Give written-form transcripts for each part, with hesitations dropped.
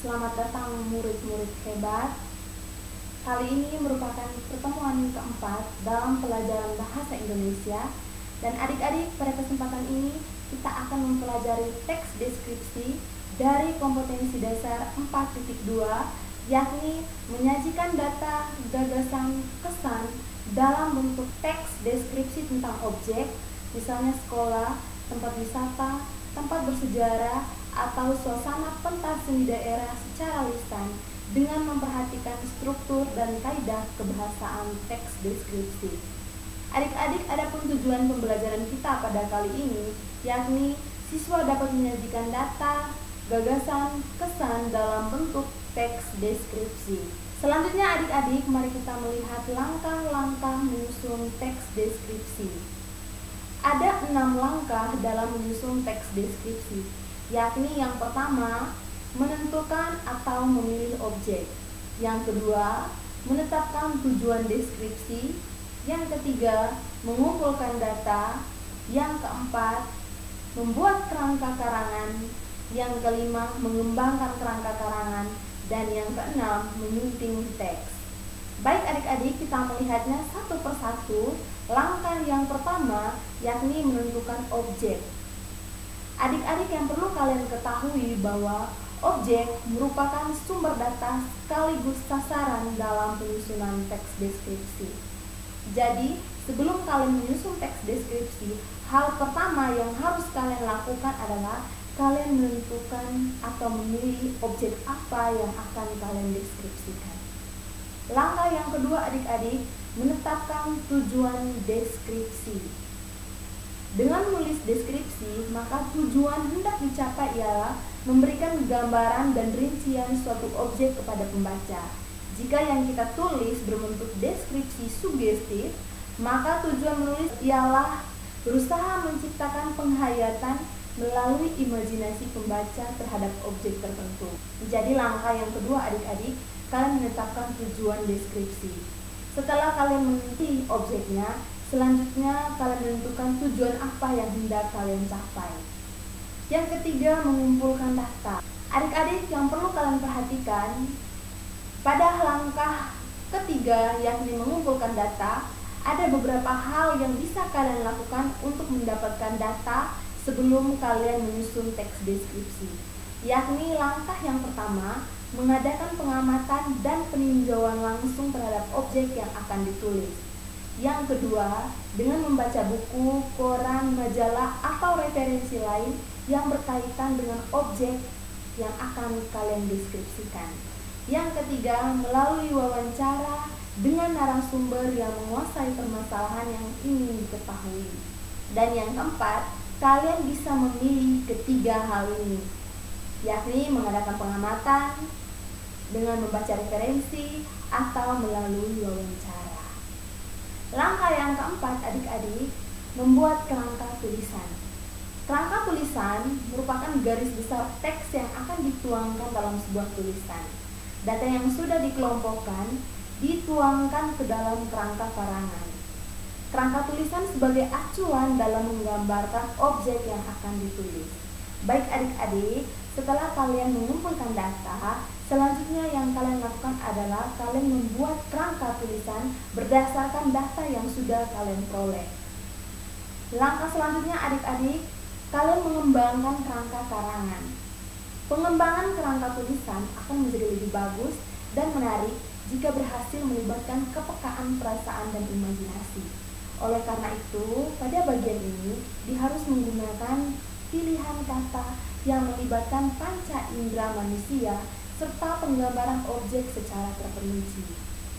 Selamat datang murid-murid hebat. Kali ini merupakan pertemuan keempat dalam pelajaran bahasa Indonesia. Dan adik-adik, pada kesempatan ini kita akan mempelajari teks deskripsi dari kompetensi dasar 4.2, yakni menyajikan data, gagasan, kesan dalam bentuk teks deskripsi tentang objek, misalnya sekolah, tempat wisata, tempat bersejarah, atau suasana pentas seni daerah secara lisan dengan memperhatikan struktur dan kaidah kebahasaan teks deskripsi. Adik-adik, adapun tujuan pembelajaran kita pada kali ini yakni siswa dapat menyajikan data, gagasan, kesan dalam bentuk teks deskripsi. Selanjutnya adik-adik, mari kita melihat langkah-langkah menyusun teks deskripsi. Ada 6 langkah dalam menyusun teks deskripsi, yakni yang pertama, menentukan atau memilih objek. Yang kedua, menetapkan tujuan deskripsi. Yang ketiga, mengumpulkan data. Yang keempat, membuat kerangka karangan. Yang kelima, mengembangkan kerangka karangan. Dan yang keenam, menyunting teks. Baik adik-adik, kita melihatnya satu persatu. Langkah yang pertama yakni menentukan objek. Adik-adik, yang perlu kalian ketahui bahwa objek merupakan sumber data sekaligus sasaran dalam penyusunan teks deskripsi. Jadi, sebelum kalian menyusun teks deskripsi, hal pertama yang harus kalian lakukan adalah kalian menentukan atau memilih objek apa yang akan kalian deskripsikan. Langkah yang kedua adik-adik, menetapkan tujuan deskripsi. Dengan menulis deskripsi, maka tujuan hendak dicapai ialah memberikan gambaran dan rincian suatu objek kepada pembaca. Jika yang kita tulis berbentuk deskripsi sugestif, maka tujuan menulis ialah berusaha menciptakan penghayatan melalui imajinasi pembaca terhadap objek tertentu. Jadi langkah yang kedua adik-adik, kalian menetapkan tujuan deskripsi. Setelah kalian meneliti objeknya, selanjutnya kalian menentukan tujuan apa yang hendak kalian capai. Yang ketiga, mengumpulkan data. Adik-adik, yang perlu kalian perhatikan pada langkah ketiga yakni mengumpulkan data, ada beberapa hal yang bisa kalian lakukan untuk mendapatkan data sebelum kalian menyusun teks deskripsi. Yakni langkah yang pertama, mengadakan pengamatan dan peninjauan langsung terhadap objek yang akan ditulis. Yang kedua, dengan membaca buku, koran, majalah, atau referensi lain yang berkaitan dengan objek yang akan kalian deskripsikan. Yang ketiga, melalui wawancara dengan narasumber yang menguasai permasalahan yang ingin diketahui. Dan yang keempat, kalian bisa memilih ketiga hal ini, yakni mengadakan pengamatan, dengan membaca referensi, atau melalui wawancara. Langkah yang keempat adik-adik, membuat kerangka tulisan. Kerangka tulisan merupakan garis besar teks yang akan dituangkan dalam sebuah tulisan. Data yang sudah dikelompokkan dituangkan ke dalam kerangka karangan. Kerangka tulisan sebagai acuan dalam menggambarkan objek yang akan ditulis. Baik adik-adik, setelah kalian mengumpulkan data, selanjutnya yang kalian lakukan adalah kalian membuat kerangka tulisan berdasarkan data yang sudah kalian peroleh. Langkah selanjutnya adik-adik, kalian mengembangkan kerangka karangan. Pengembangan kerangka tulisan akan menjadi lebih bagus dan menarik jika berhasil melibatkan kepekaan perasaan dan imajinasi. Oleh karena itu, pada bagian ini harus menggunakan pilihan kata yang melibatkan panca indera manusia serta penggambaran objek secara terperinci.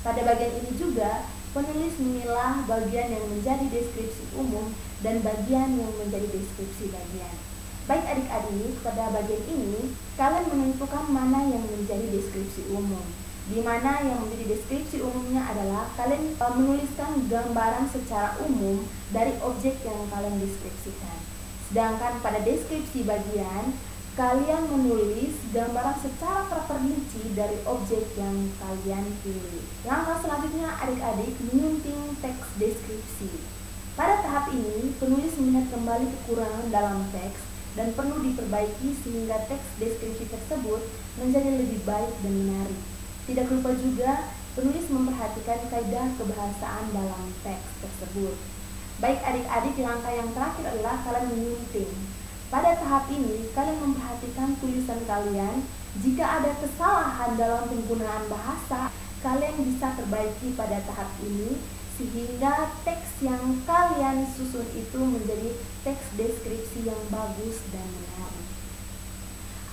Pada bagian ini juga, penulis memilah bagian yang menjadi deskripsi umum dan bagian yang menjadi deskripsi bagian. Baik adik-adik, pada bagian ini, kalian menentukan mana yang menjadi deskripsi umum. Di mana yang menjadi deskripsi umumnya adalah kalian menuliskan gambaran secara umum dari objek yang kalian deskripsikan. Sedangkan pada deskripsi bagian, kalian menulis gambaran secara terperinci dari objek yang kalian pilih. Langkah selanjutnya adik-adik, menyunting teks deskripsi. Pada tahap ini, penulis melihat kembali kekurangan dalam teks dan perlu diperbaiki sehingga teks deskripsi tersebut menjadi lebih baik dan menarik. Tidak lupa juga penulis memperhatikan kaidah kebahasaan dalam teks tersebut. Baik adik-adik, langkah yang terakhir adalah kalian menyunting. Pada tahap ini, kalian memperhatikan tulisan kalian. Jika ada kesalahan dalam penggunaan bahasa, kalian bisa perbaiki pada tahap ini sehingga teks yang kalian susun itu menjadi teks deskripsi yang bagus dan menarik.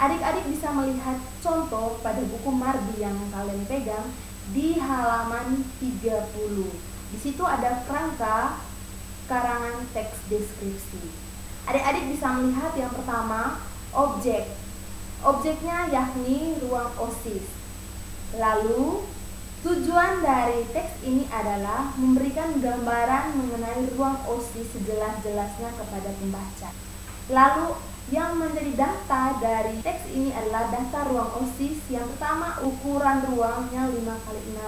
Adik-adik bisa melihat contoh pada buku Mardi yang kalian pegang di halaman 30. Di situ ada kerangka karangan teks deskripsi. Adik-adik bisa melihat yang pertama, objek. Objeknya yakni ruang OSIS. Lalu tujuan dari teks ini adalah memberikan gambaran mengenai ruang OSIS sejelas-jelasnya kepada pembaca. Lalu yang menjadi data dari teks ini adalah data ruang OSIS. Yang pertama, ukuran ruangnya 5x6.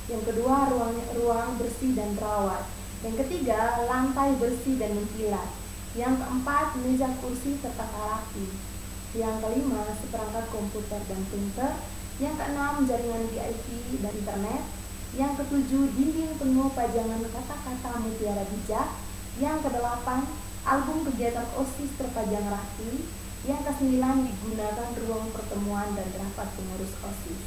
Yang kedua, ruang bersih dan rawat. Yang ketiga, lantai bersih dan mengkilat. Yang keempat, meja kursi tertata rapi. Yang kelima, seperangkat komputer dan printer. Yang keenam, jaringan VIP dan internet. Yang ketujuh, dinding penuh pajangan kata-kata mutiara bijak. Yang kedelapan, album kegiatan OSIS terpajang rapi. Yang kesembilan, digunakan ruang pertemuan dan rapat pengurus OSIS.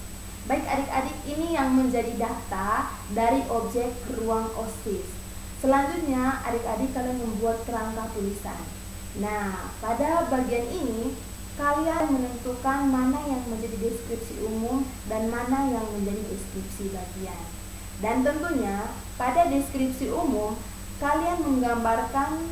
Baik adik-adik, ini yang menjadi data dari objek ruang OSIS. Selanjutnya, adik-adik kalian membuat kerangka tulisan. Nah, pada bagian ini kalian menentukan mana yang menjadi deskripsi umum dan mana yang menjadi deskripsi bagian. Dan tentunya pada deskripsi umum kalian menggambarkan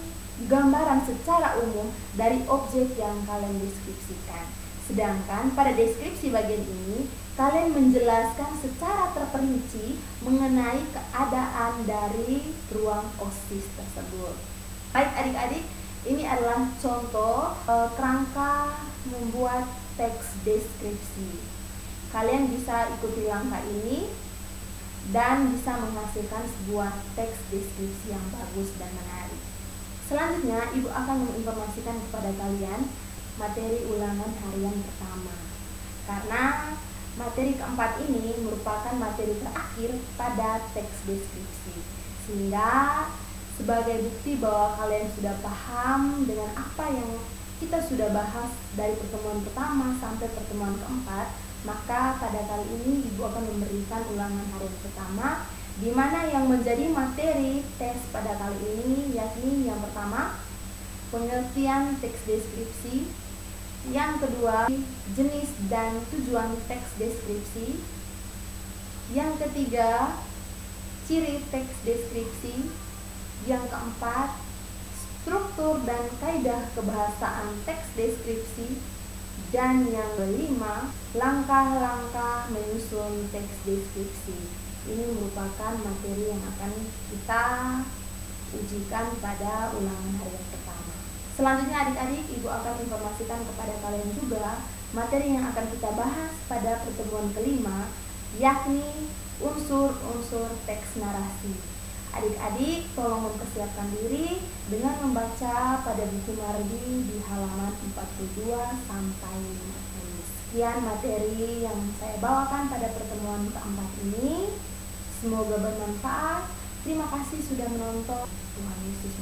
gambaran secara umum dari objek yang kalian deskripsikan. Sedangkan pada deskripsi bagian ini kalian menjelaskan secara terperinci mengenai keadaan dari ruang OSIS tersebut. Baik adik-adik, ini adalah contoh kerangka membuat teks deskripsi. Kalian bisa ikuti langkah ini dan bisa menghasilkan sebuah teks deskripsi yang bagus dan menarik. Selanjutnya, Ibu akan menginformasikan kepada kalian materi ulangan harian pertama. Karena materi keempat ini merupakan materi terakhir pada teks deskripsi. Sehingga sebagai bukti bahwa kalian sudah paham dengan apa yang kita sudah bahas dari pertemuan pertama sampai pertemuan keempat, maka pada kali ini Ibu akan memberikan ulangan harian pertama, di mana yang menjadi materi tes pada kali ini yakni yang pertama, pengertian teks deskripsi. Yang kedua, jenis dan tujuan teks deskripsi. Yang ketiga, ciri teks deskripsi. Yang keempat, struktur dan kaidah kebahasaan teks deskripsi. Dan yang kelima, langkah-langkah menyusun teks deskripsi. Ini merupakan materi yang akan kita ujikan pada ulangan harian pertama. Selanjutnya adik-adik, Ibu akan informasikan kepada kalian juga materi yang akan kita bahas pada pertemuan kelima, yakni unsur-unsur teks narasi. Adik-adik tolong mempersiapkan diri dengan membaca pada buku Mardi di halaman 42 sampai 50. Sekian materi yang saya bawakan pada pertemuan keempat ini. Semoga bermanfaat. Terima kasih sudah menonton. Tuhan Yesus